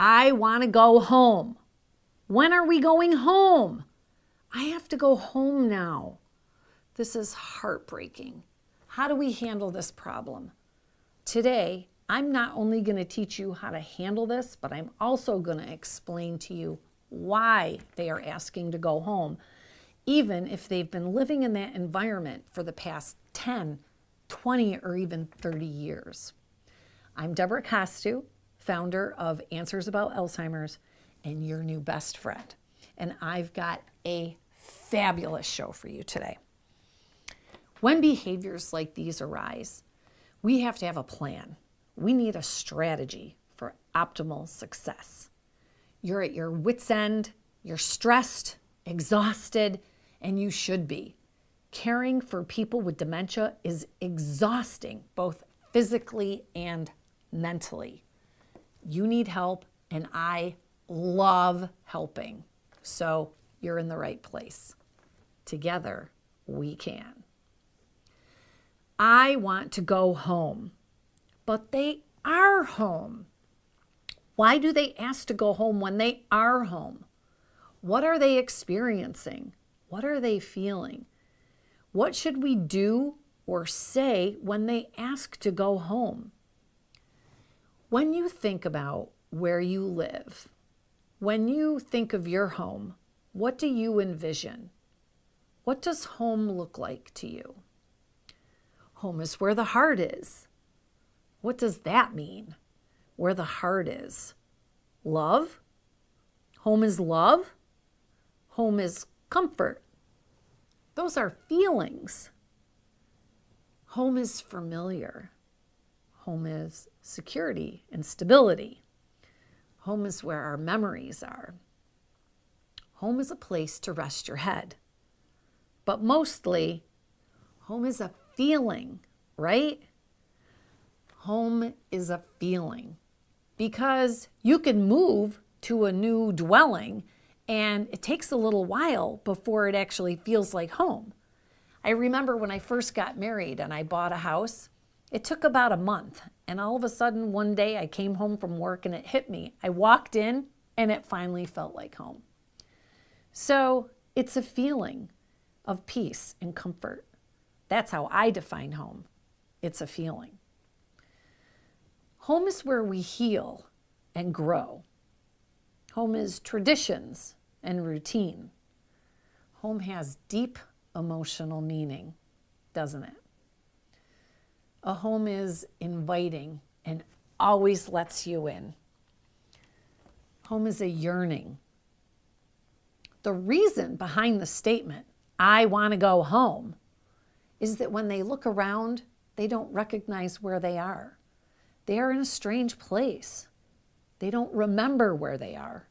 I want to go home. When are we going home? I have to go home now. This is heartbreaking. How do we handle this problem? Today, I'm not only going to teach you how to handle this, but I'm also going to explain to you why they are asking to go home, even if they've been living in that environment for the past 10, 20, or even 30 years. I'm Debra, founder of Answers About Alzheimer's and your new best friend. And I've got a fabulous show for you today. When behaviors like these arise, we have to have a plan. We need a strategy for optimal success. You're at your wit's end, you're stressed, exhausted, and you should be. Caring for people with dementia is exhausting, both physically and mentally. You need help, and I love helping. So you're in the right place. Together, we can. I want to go home, but they are home. Why do they ask to go home when they are home? What are they experiencing? What are they feeling? What should we do or say when they ask to go home? When you think about where you live, when you think of your home, what do you envision? What does home look like to you? Home is where the heart is. What does that mean? Where the heart is? Love? Home is love? Home is comfort. Those are feelings. Home is familiar. Home is security and stability. Home is where our memories are. Home is a place to rest your head. But mostly, home is a feeling, right? Home is a feeling because you can move to a new dwelling and it takes a little while before it actually feels like home. I remember when I first got married and I bought a house, it took about a month, and all of a sudden one day I came home from work and it hit me. I walked in and it finally felt like home. So it's a feeling of peace and comfort. That's how I define home. It's a feeling. Home is where we heal and grow. Home is traditions and routine. Home has deep emotional meaning, doesn't it? A home is inviting and always lets you in. Home is a yearning. The reason behind the statement, I want to go home, is that when they look around, they don't recognize where they are. They are in a strange place. They don't remember where they are.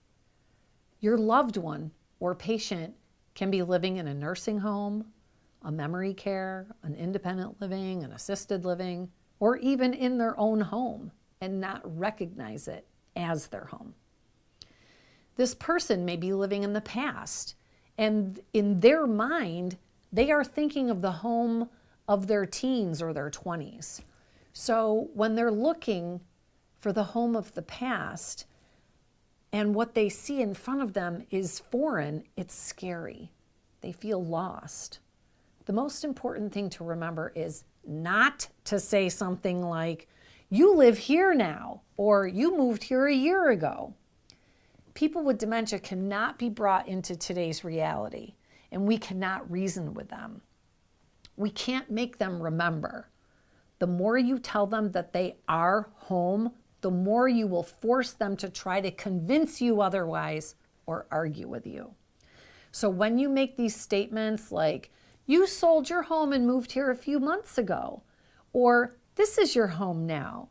Your loved one or patient can be living in a nursing home, a memory care, an independent living, an assisted living, or even in their own home and not recognize it as their home. This person may be living in the past, and in their mind, they are thinking of the home of their teens or their 20s. So when they're looking for the home of the past and what they see in front of them is foreign, it's scary. They feel lost. The most important thing to remember is not to say something like, you live here now, or you moved here a year ago. People with dementia cannot be brought into today's reality, and we cannot reason with them. We can't make them remember. The more you tell them that they are home, the more you will force them to try to convince you otherwise or argue with you. So when you make these statements like, you sold your home and moved here a few months ago, or this is your home now,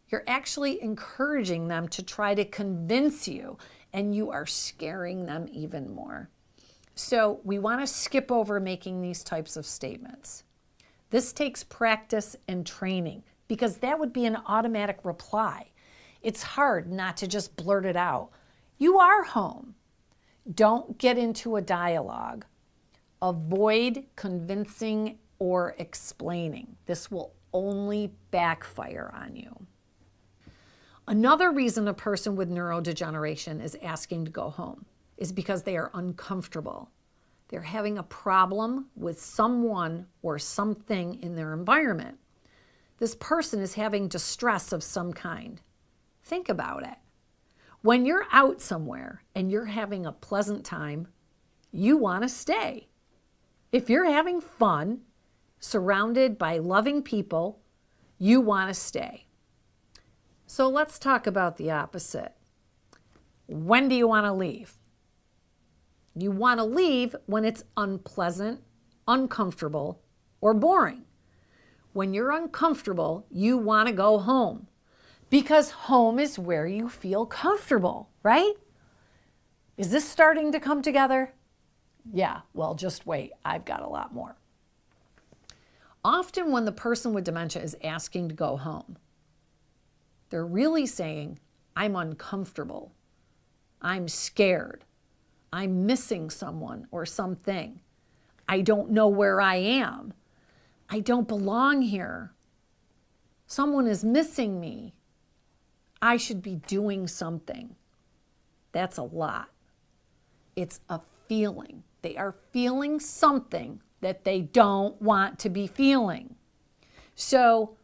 you're actually encouraging them to try to convince you, and you are scaring them even more. So we want to skip over making these types of statements. This takes practice and training because that would be an automatic reply. It's hard not to just blurt it out. You are home. Don't get into a dialogue. Avoid convincing or explaining. This will only backfire on you. Another reason a person with neurodegeneration is asking to go home is because they are uncomfortable. They're having a problem with someone or something in their environment. This person is having distress of some kind. Think about it. When you're out somewhere and you're having a pleasant time, you want to stay. If you're having fun, surrounded by loving people, you want to stay. So let's talk about the opposite. When do you want to leave? You want to leave when it's unpleasant, uncomfortable, or boring. When you're uncomfortable, you want to go home because home is where you feel comfortable, right? Is this starting to come together? Yeah, well, just wait. I've got a lot more. Often when the person with dementia is asking to go home, they're really saying, I'm uncomfortable. I'm scared. I'm missing someone or something. I don't know where I am. I don't belong here. Someone is missing me. I should be doing something. That's a lot. It's a feeling. They are feeling something that they don't want to be feeling. So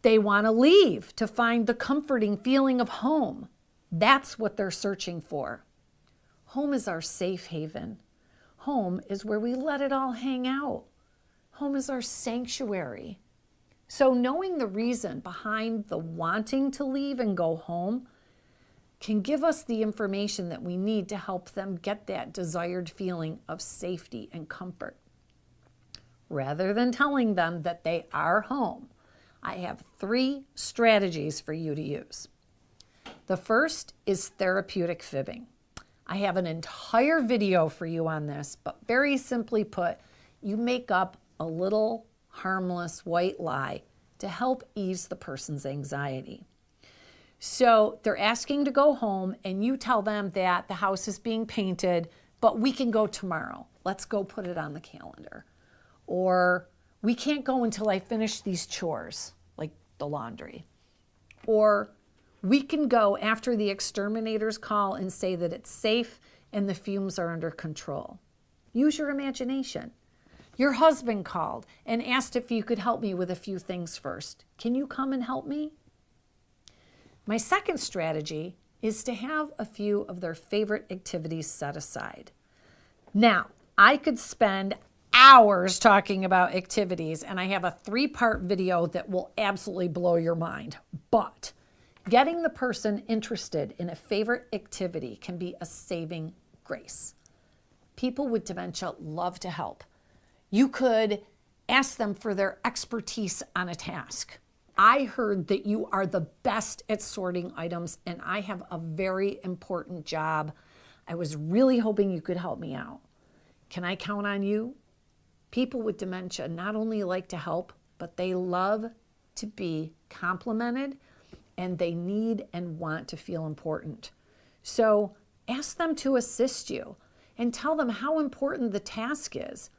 they want to leave to find the comforting feeling of home. That's what they're searching for. Home is our safe haven. Home is where we let it all hang out. Home is our sanctuary. So knowing the reason behind the wanting to leave and go home can give us the information that we need to help them get that desired feeling of safety and comfort. Rather than telling them that they are home, I have 3 strategies for you to use. The first is therapeutic fibbing. I have an entire video for you on this, but very simply put, you make up a little harmless white lie to help ease the person's anxiety. So they're asking to go home and you tell them that the house is being painted, but we can go tomorrow. Let's go put it on the calendar. Or we can't go until I finish these chores, like the laundry. Or we can go after the exterminators call and say that it's safe and the fumes are under control. Use your imagination. Your husband called and asked if you could help me with a few things first. Can you come and help me? My second strategy is to have a few of their favorite activities set aside. Now, I could spend hours talking about activities, and I have a 3-part video that will absolutely blow your mind. But getting the person interested in a favorite activity can be a saving grace. People with dementia love to help. You could ask them for their expertise on a task. I heard that you are the best at sorting items, and I have a very important job. I was really hoping you could help me out. Can I count on you? People with dementia not only like to help, but they love to be complimented, and they need and want to feel important. So ask them to assist you and tell them how important the task is.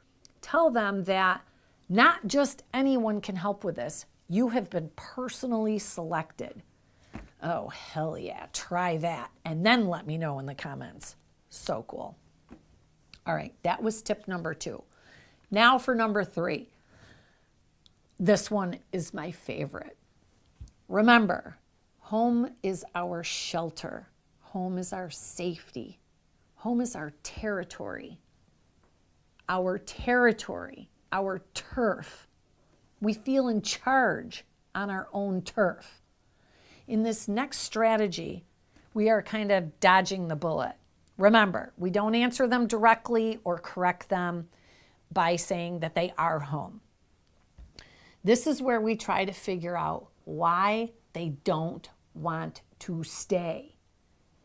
Tell them that not just anyone can help with this. You have been personally selected. Oh, hell yeah, try that. And then let me know in the comments. So cool. All right, that was tip number 2. Now for number 3. This one is my favorite. Remember, home is our shelter. Home is our safety. Home is our territory. Our territory, our turf. We feel in charge on our own turf. In this next strategy, we are kind of dodging the bullet. Remember, we don't answer them directly or correct them by saying that they are home. This is where we try to figure out why they don't want to stay.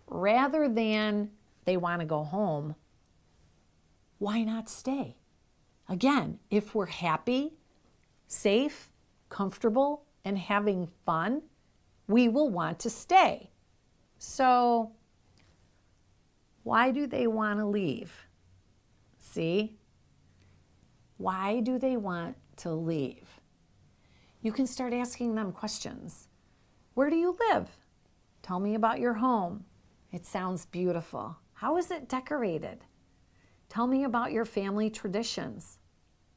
Rather than they want to go home, why not stay? Again, if we're happy, safe, comfortable, and having fun, we will want to stay. So why do they want to leave? See? Why do they want to leave? You can start asking them questions. Where do you live? Tell me about your home. It sounds beautiful. How is it decorated? Tell me about your family traditions.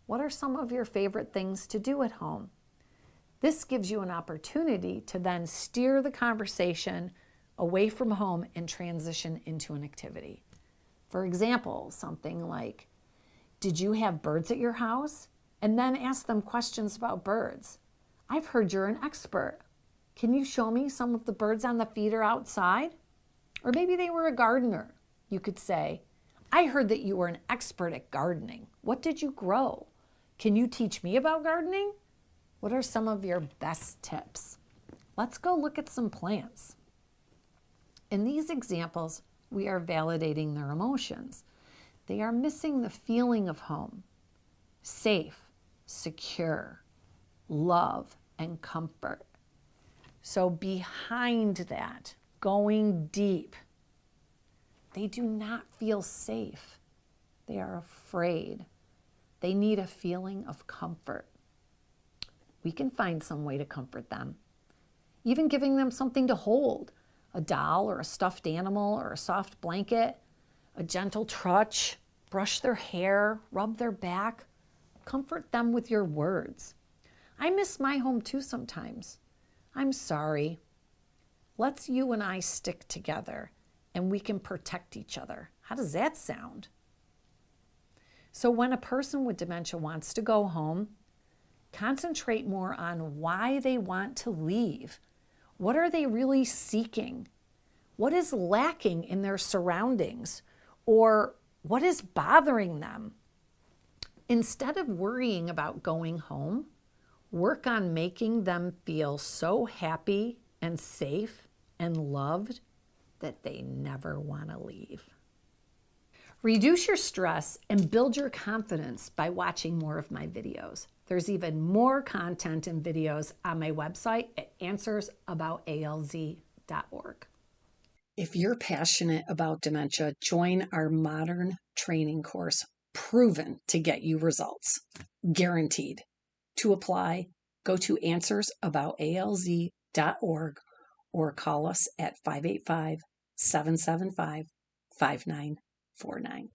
What are some of your favorite things to do at home? This gives you an opportunity to then steer the conversation away from home and transition into an activity. For example, something like, did you have birds at your house? And then ask them questions about birds. I've heard you're an expert. Can you show me some of the birds on the feeder outside? Or maybe they were a gardener. You could say, I heard that you were an expert at gardening. What did you grow? Can you teach me about gardening? What are some of your best tips? Let's go look at some plants. In these examples, we are validating their emotions. They are missing the feeling of home, safe, secure, love, and comfort. So behind that, going deep, they do not feel safe. They are afraid. They need a feeling of comfort. We can find some way to comfort them. Even giving them something to hold, a doll or a stuffed animal or a soft blanket, a gentle touch, brush their hair, rub their back. Comfort them with your words. I miss my home too sometimes. I'm sorry. Let's you and I stick together and we can protect each other. How does that sound? So when a person with dementia wants to go home, concentrate more on why they want to leave. What are they really seeking? What is lacking in their surroundings? Or what is bothering them? Instead of worrying about going home, work on making them feel so happy and safe and loved that they never want to leave. Reduce your stress and build your confidence by watching more of my videos. There's even more content and videos on my website at answersaboutalz.org. If you're passionate about dementia, join our modern training course, proven to get you results, guaranteed. To apply, go to answersaboutalz.org or call us at 585-775-5949.